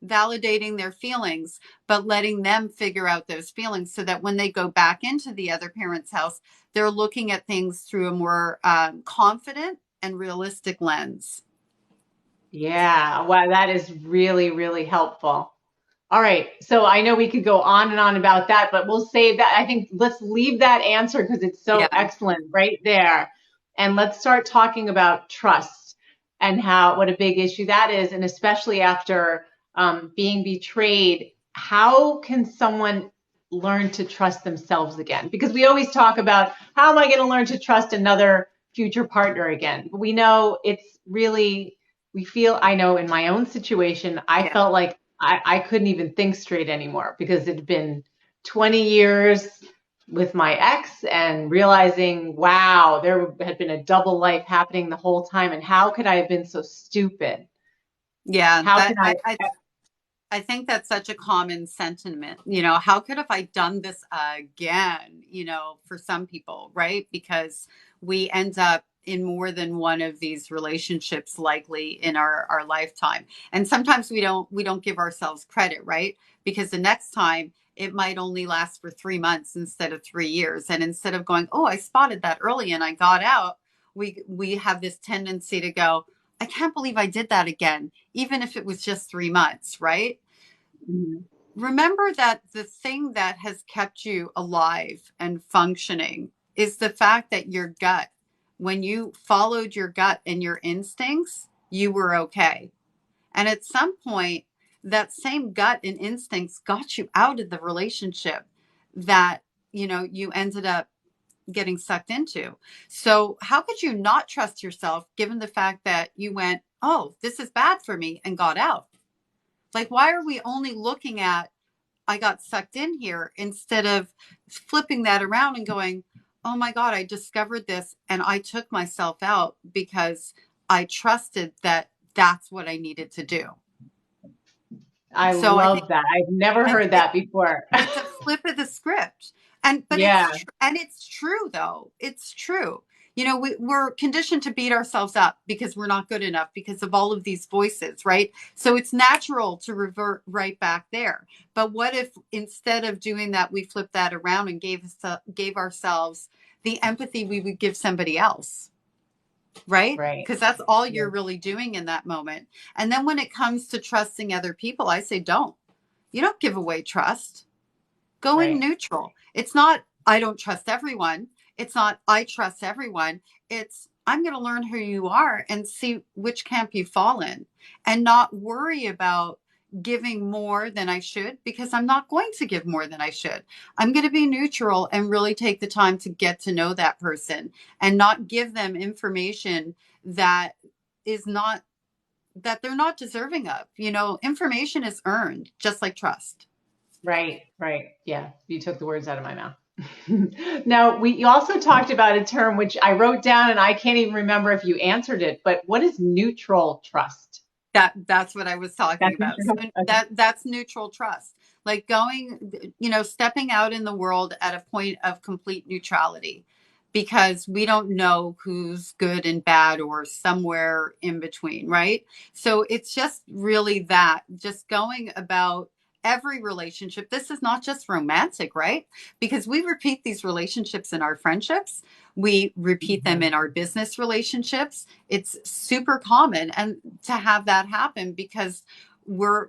Validating their feelings, but letting them figure out those feelings so that when they go back into the other parent's house, they're looking at things through a more confident and realistic lens. Yeah, wow, that is really, really helpful. All right. So I know we could go on and on about that, but we'll save that. I think let's leave that answer because it's so Yeah. excellent right there. And let's start talking about trust and how what a big issue that is. And especially after being betrayed, how can someone learn to trust themselves again? Because we always talk about how am I going to learn to trust another future partner again? But we know it's really, we feel, I know in my own situation, I Yeah. felt like I couldn't even think straight anymore because it had been 20 years with my ex and realizing, wow, there had been a double life happening the whole time. And how could I have been so stupid? Yeah. How That can I? I think that's such a common sentiment. How could have I done this again? For some people, right? Because we end up in more than one of these relationships likely in our lifetime. And sometimes we don't give ourselves credit, right? Because the next time it might only last for 3 months instead of 3 years. And instead of going, oh, I spotted that early and I got out, we have this tendency to go, I can't believe I did that again, even if it was just 3 months, right? Mhm. Remember that the thing that has kept you alive and functioning is the fact that your gut, when you followed your gut and your instincts, you were okay. And at some point, that same gut and instincts got you out of the relationship that, you ended up getting sucked into. So, how could you not trust yourself given the fact that you went, oh, this is bad for me and got out? Like, why are we only looking at, I got sucked in here instead of flipping that around and going, oh my God, I discovered this and I took myself out because I trusted that that's what I needed to do. I So I think love that. I've never I, heard that before. it's a flip of the script. But Yeah, it's true though. It's true. We're conditioned to beat ourselves up because we're not good enough because of all of these voices, right? So it's natural to revert right back there. But what if instead of doing that, we flip that around and gave ourselves the empathy we would give somebody else, right? right. Because that's all Yeah, you're really doing in that moment. And then when it comes to trusting other people, I say don't. You don't give away trust. Go in right, neutral. It's not, I don't trust everyone. It's not, I trust everyone. It's, I'm going to learn who you are and see which camp you fall in and not worry about giving more than I should because I'm not going to give more than I should. I'm going to be neutral and really take the time to get to know that person and not give them information that is not, that they're not deserving of. Information is earned just like trust. right, right. Yeah, you took the words out of my mouth. Now, you also talked about a term which I wrote down and I can't even remember if you answered it, but what is neutral trust? That's what I was talking That's about. neutral So trust. Okay. that's neutral trust. Like going, stepping out in the world at a point of complete neutrality because we don't know who's good and bad or somewhere in between, right? So it's just really that, just going about every relationship. This is not just romantic, right? Because we repeat these relationships in our friendships, we repeat them Mhm. in our business relationships. It's super common and to have that happen because we're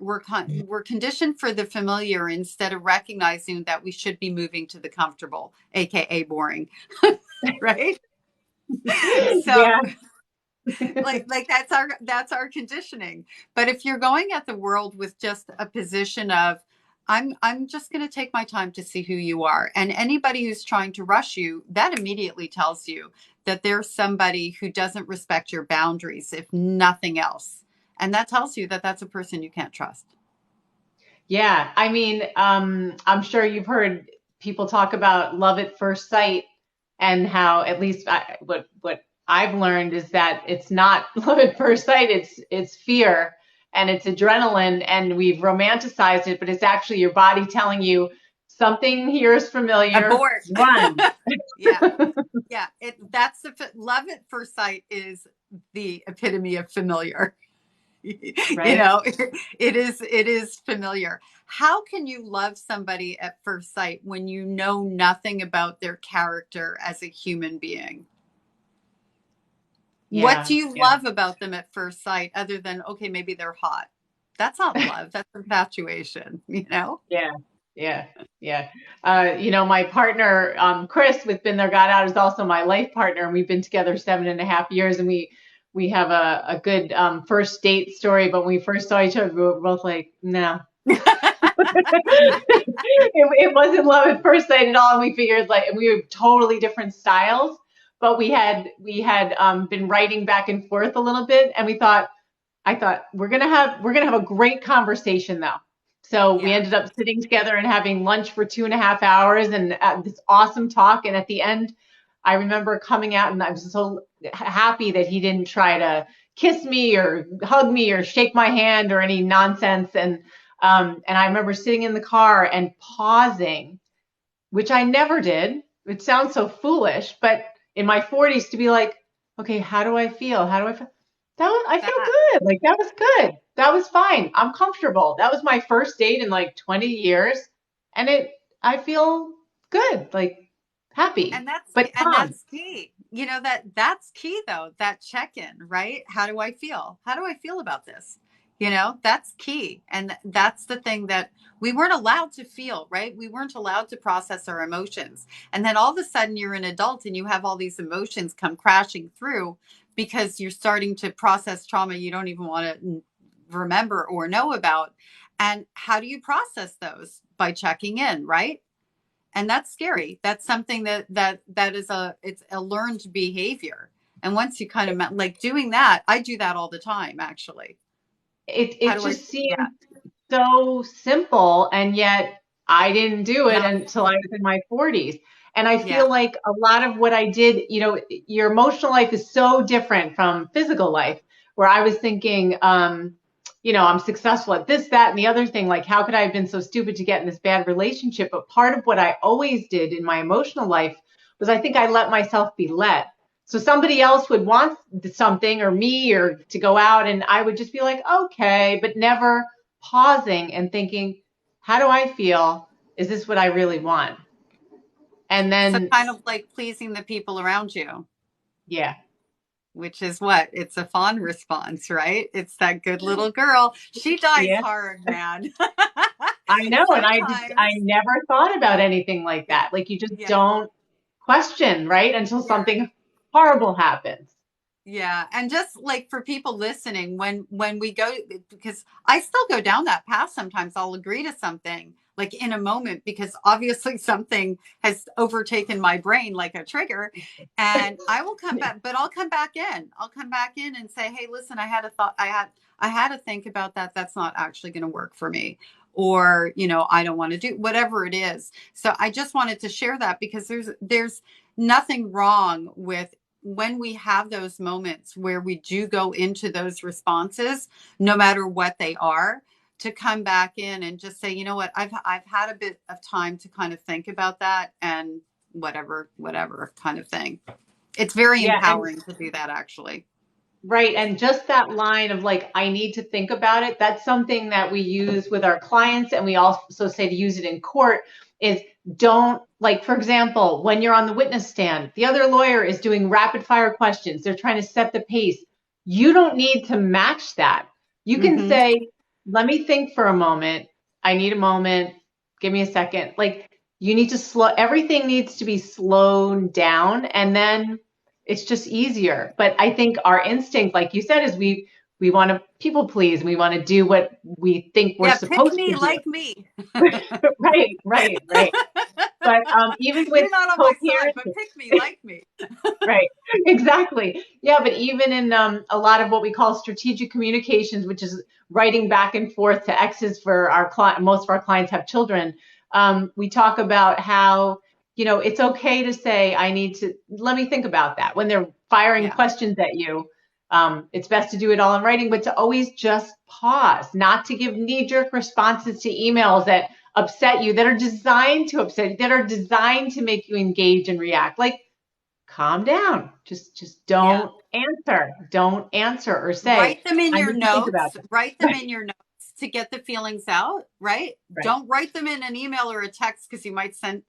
conditioned for the familiar instead of recognizing that we should be moving to the comfortable, aka boring. Right? Yeah, So like that's our conditioning. But if you're going at the world with just a position of I'm just going to take my time to see who you are, and anybody who's trying to rush you, that immediately tells you that there's somebody who doesn't respect your boundaries, if nothing else. And that tells you that that's a person you can't trust. yeah. I mean, I'm sure you've heard people talk about love at first sight and how at least what I've learned is that it's not love at first sight. It's fear and it's adrenaline, and we've romanticized it, but it's actually your body telling you something here is familiar. Abort. Run. Yeah. Yeah. That's love at first sight is the epitome of familiar. You Right? know, it is familiar. How can you love somebody at first sight when you know nothing about their character as a human being? What Yeah. do you Yeah. love about them at first sight other than, okay, maybe they're hot? That's not love, that's infatuation, you know? Yeah. Yeah. Yeah. My partner, Chris with Been There, Got Out, is also my life partner, and we've been together 7.5 years, and we have a good first date story. But when we first saw each other, we were both like, no. It wasn't love at first sight at all. And we figured like, and we were totally different styles, but we had been writing back and forth a little bit, and I thought we're gonna have a great conversation though. So we Yeah. ended up sitting together and having lunch for 2.5 hours, and this awesome talk. And at the end, I remember coming out, and I was so happy that he didn't try to kiss me or hug me or shake my hand or any nonsense. And I remember sitting in the car and pausing, which I never did. It sounds so foolish, but in my 40s to be like, okay, how do I feel? How do I feel? I feel That. good. Like that was good. That was fine. I'm comfortable. That was my first date in like 20 years, and I feel good, like And happy, that's but and calm. that's key. You know, that's key though, that check-in, right? How do I feel? How do I feel about this? You know, that's key. And that's the thing that we weren't allowed to feel, right? We weren't allowed to process our emotions. And then all of a sudden you're an adult and you have all these emotions come crashing through because you're starting to process trauma you don't even want to remember or know about. And how do you process those? By checking in, right? And that's scary. That's something that is it's a learned behavior. And once you kind of like doing that, I do that all the time actually. It How it do I? just seems Yeah. so simple, and yet I didn't do it Not. until I was in my 40s. And I Yeah. feel like a lot of what I did, your emotional life is so different from physical life, where I was thinking, I'm successful at this, that, and the other thing. Like, how could I have been so stupid to get in this bad relationship? But part of what I always did in my emotional life was I think I let myself be led. So somebody else would want something or me or to go out, and I would just be like, okay, but never pausing and thinking, how do I feel? Is this what I really want? And So then, kind of like pleasing the people around you, yeah, which is what? It's a fawn response, right? It's that good little girl. She dies yeah, hard, man. I know. And I Sometimes. never thought about anything like Yeah. that. Like you just Yeah. don't question, right? Until Yeah. something horrible happens. Yeah, and just like for people listening, when we go, because I still go down that path sometimes. I'll agree to something like in a moment because obviously something has overtaken my brain like a trigger, and I will come back, but I'll come back in. I'll come back in and say, "Hey, listen, I had a thought. I had to think about that. That's not actually going to work for me." Or, I don't want to do whatever it is. So I just wanted to share that because there's nothing wrong with when we have those moments where we do go into those responses, no matter what they are, to come back in and just say, you know what, I've had a bit of time to kind of think about that and whatever kind of thing. It's very Yeah. And empowering to do that actually. right. And just that line of like, I need to think about it. That's something that we use with our clients. And we also say to use it in court is don't, like, for example, when you're on the witness stand, the other lawyer is doing rapid fire questions. They're trying to set the pace. You don't need to match that. You can Mm-hmm. say, let me think for a moment. I need a moment. Give me a second. Like, you need to everything needs to be slowed down. And then it's just easier. But I think our instinct, like you said, is we want to people please. We want to do what we think we're Yeah, pick supposed to me do. like me. Right, right, right. But even with You're not on my side, but co-parenting, pick me like me. right, exactly. Yeah, but even in a lot of what we call strategic communications, which is writing back and forth to exes for our client, most of our clients have children. We talk about how, it's okay to say, let me think about that. When they're firing Yeah. questions at you, it's best to do it all in writing, but to always just pause, not to give knee-jerk responses to emails that upset you, that are designed to upset you, that are designed to make you engage and react. Like, calm down. Just Yeah. don't answer. Don't answer or say, Write them in I your need to think about notes. this. Write them Right, in your notes to get the feelings out, right? right. Don't write them in an email or a text because you might send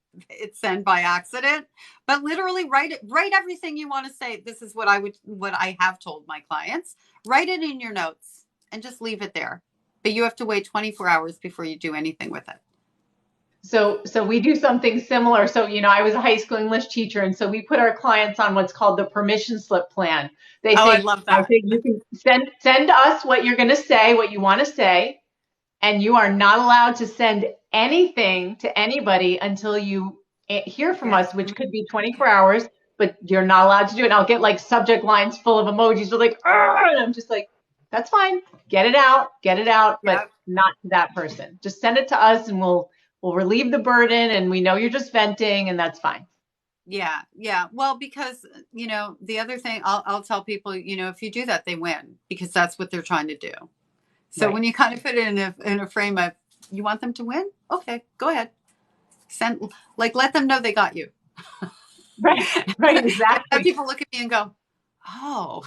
by accident. But literally write everything you want to say. This is what I have told my clients. Write it in your notes and just leave it there. But you have to wait 24 hours before you do anything with it. So we do something similar. So, I was a high school English teacher, and so we put our clients on what's called the permission slip plan. They Oh, I say, love I that. say, you can send us what you're going to say, what you want to say, and you are not allowed to send anything to anybody until you hear from Yeah. us, which could be 24 hours, but you're not allowed to do it. And I'll get like subject lines full of emojis. They're like, "Arr!" And I'm just like, that's fine. Get it out, but Yeah. not to that person. Just send it to us and we'll relieve the burden, and we know you're just venting, and that's fine. Yeah, yeah. Well, because the other thing I'll tell people, if you do that, they win because that's what they're trying to do. So Right. when you kind of put it in a frame of you want them to win, okay, go ahead. Let them know they got you. Right. Right. I have Exactly. people look at me and go, oh.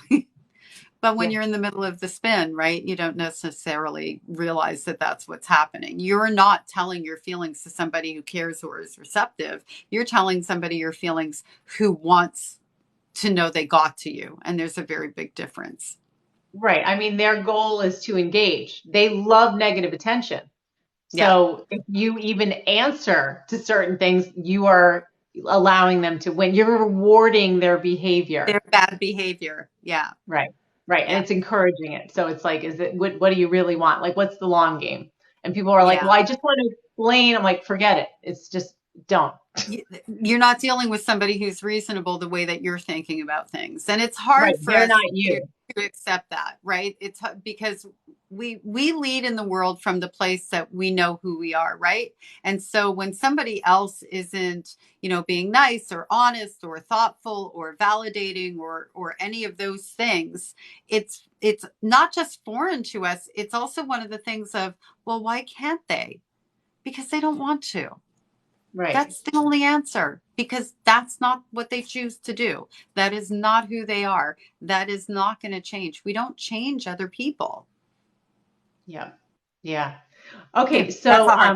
But when Yeah. you're in the middle of the spin, right, you don't necessarily realize that that's what's happening. You're not telling your feelings to somebody who cares or is receptive. You're telling somebody your feelings who wants to know they got to you. And there's a very big difference. Right. I mean, their goal is to engage. They love negative attention. Yeah. So if you even answer to certain things, you are allowing them to win. You're rewarding their behavior. Their bad behavior. Yeah. Right. Right. And Yeah. it's encouraging it. So it's like, what do you really want? Like, what's the long game? And people are like, well, Yeah. I just want to explain. I'm like, forget it. It's just don't. You're not dealing with somebody who's reasonable the way that you're thinking about things. And it's Right. hard for They're us not to, you. to accept that, right? It's because we lead in the world from the place that we know who we are, right? And so when somebody else isn't, being nice or honest or thoughtful or validating or any of those things, it's not just foreign to us, it's also one of the things of, well, why can't they? Because they don't want to. Right. That's the only answer because that's not what they choose to do. That is not who they are. That is not going to change. We don't change other people. Yeah. Yeah. Okay. That's So, a hard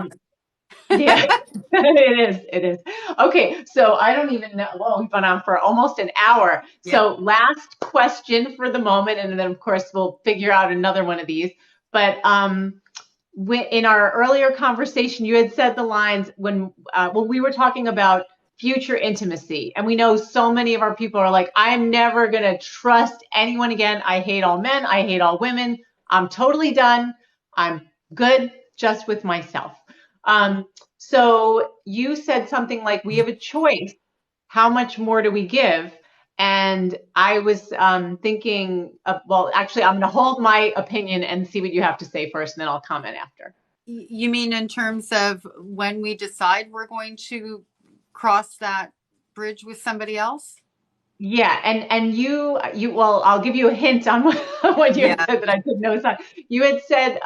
yeah, one. it is. It is. Okay, so I don't even know. Well, we've been on for almost an hour. Yeah. So last question for the moment, and then of course we'll figure out another one of these. But in our earlier conversation, you had said the lines when we were talking about future intimacy, and we know so many of our people are like, I am never gonna trust anyone again. I hate all men. I hate all women. I'm totally done. I'm good just with myself. So you said something like, we have a choice. How much more do we give? And I was thinking, well, actually, I'm going to hold my opinion and see what you have to say first, and then I'll comment after. You mean in terms of when we decide we're going to cross that bridge with somebody else? Yeah, and well, I'll give you a hint on what you had Yeah. said that I took notes on. You had said,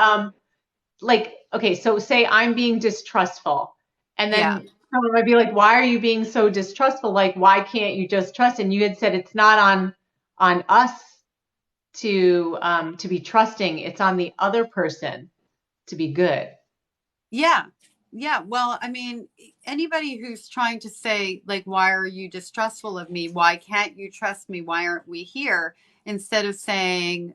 like, okay, so say I'm being distrustful, and Yeah. then someone might be like, why are you being so distrustful? Like, why can't you just trust? And you had said it's not on us to be trusting. It's on the other person to be good. Yeah. Yeah. Well, I mean, anybody who's trying to say, like, why are you distrustful of me? Why can't you trust me? Why aren't we here? Instead of saying,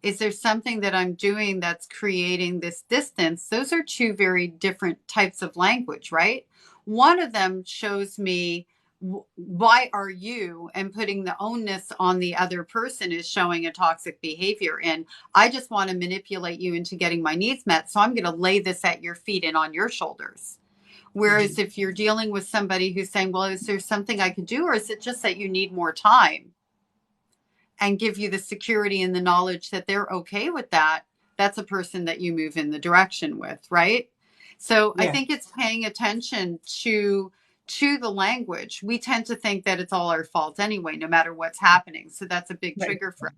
is there something that I'm doing that's creating this distance? Those are two very different types of language, right? One of them shows me, why are you, and putting the onus on the other person is showing a toxic behavior. And I just want to manipulate you into getting my needs met. So I'm going to lay this at your feet and on your shoulders. Mm-hmm. Whereas if you're dealing with somebody who's saying, well, is there something I could do? Or is it just that you need more time, and give you the security and the knowledge that they're okay with that? That's a person that you move in the direction with, right? So I Yeah, think it's paying attention to the language. We tend to think that it's all our fault anyway, no matter what's happening. So that's a big right. trigger for us.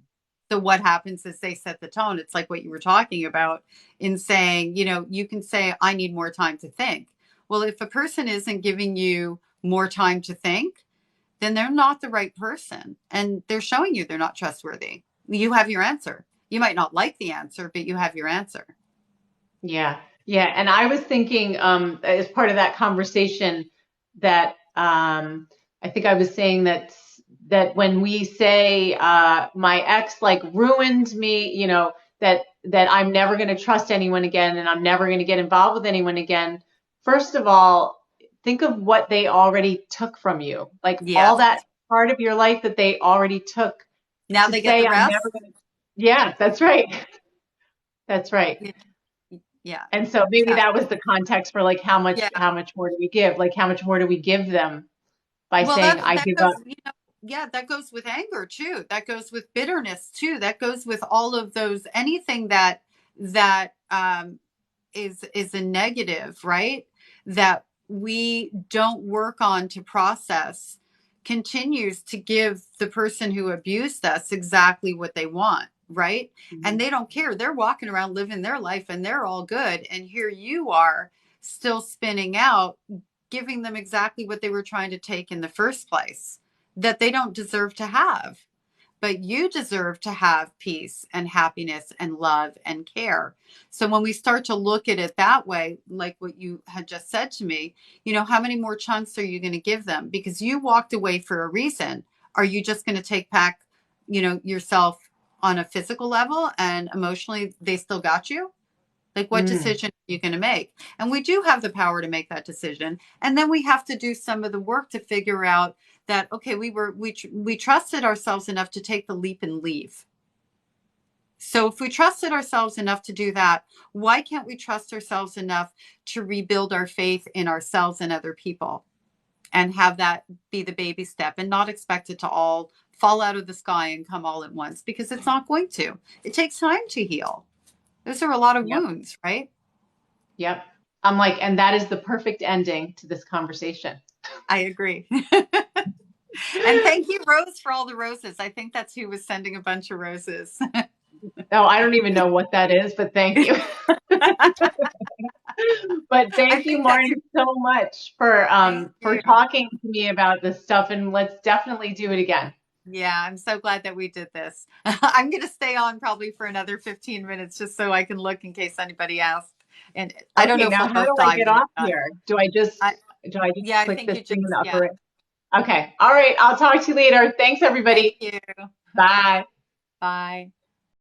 So what happens is they set the tone. It's like what you were talking about in saying, you can say, I need more time to think. Well, if a person isn't giving you more time to think, then they're not the right person. And they're showing you they're not trustworthy. You have your answer. You might not like the answer, but you have your answer. Yeah. Yeah. And I was thinking, as part of that conversation that, I think I was saying that when we say, my ex like ruined me, that I'm never going to trust anyone again and I'm never going to get involved with anyone again. First of all, think of what they already took from you, like all Yes. that part of your life that they already took Now to they get say, the I'm rest. never going to. Yeah, that's right. That's right. Yeah, And so maybe that exactly. was the context for like Yeah. how much more do we give? Like how much more do we give them by Well, saying I that give goes, up? yeah, that goes with anger too. That goes with bitterness too. That goes with all of those, anything that is a negative, right? That we don't work on to process continues to give the person who abused us exactly what they want, right? And Mhm. they don't care. They're walking around living their life and they're all good. And here you are still spinning out, giving them exactly what they were trying to take in the first place that they don't deserve to have. But you deserve to have peace and happiness and love and care. So when we start to look at it that way, like what you had just said to me, how many more chunks are you going to give them? Because you walked away for a reason. Are you just going to take back, yourself on a physical level and emotionally they still got you? Like, what Mm, decision are you going to make? And we do have the power to make that decision. And then we have to do some of the work to figure out that, okay, we trusted ourselves enough to take the leap and leave. So if we trusted ourselves enough to do that, why can't we trust ourselves enough to rebuild our faith in ourselves and other people and have that be the baby step and not expect it to all fall out of the sky and come all at once, because it's not going to. It takes time to heal. Those are a lot of yep, wounds, right? yep. I'm like, and that is the perfect ending to this conversation. I agree. And thank you, Rose, for all the roses. I think that's who was sending a bunch of roses. Oh, I don't even know what that is, but thank you. But I thank you, think that's Maureen, who. so much Thank for you. talking to me about this stuff, and let's definitely do it again. Yeah, I'm so glad that we did this. I'm going to stay on probably for another 15 minutes just so I can look in case anybody asks. And I don't Okay, know if now we'll how both do I die get when you're off done. here? I, Do I just yeah, I click think this you thing in just, the upper yeah. right? Okay. All right. I'll talk to you later. Thanks, Thank everybody. you. Bye. Bye.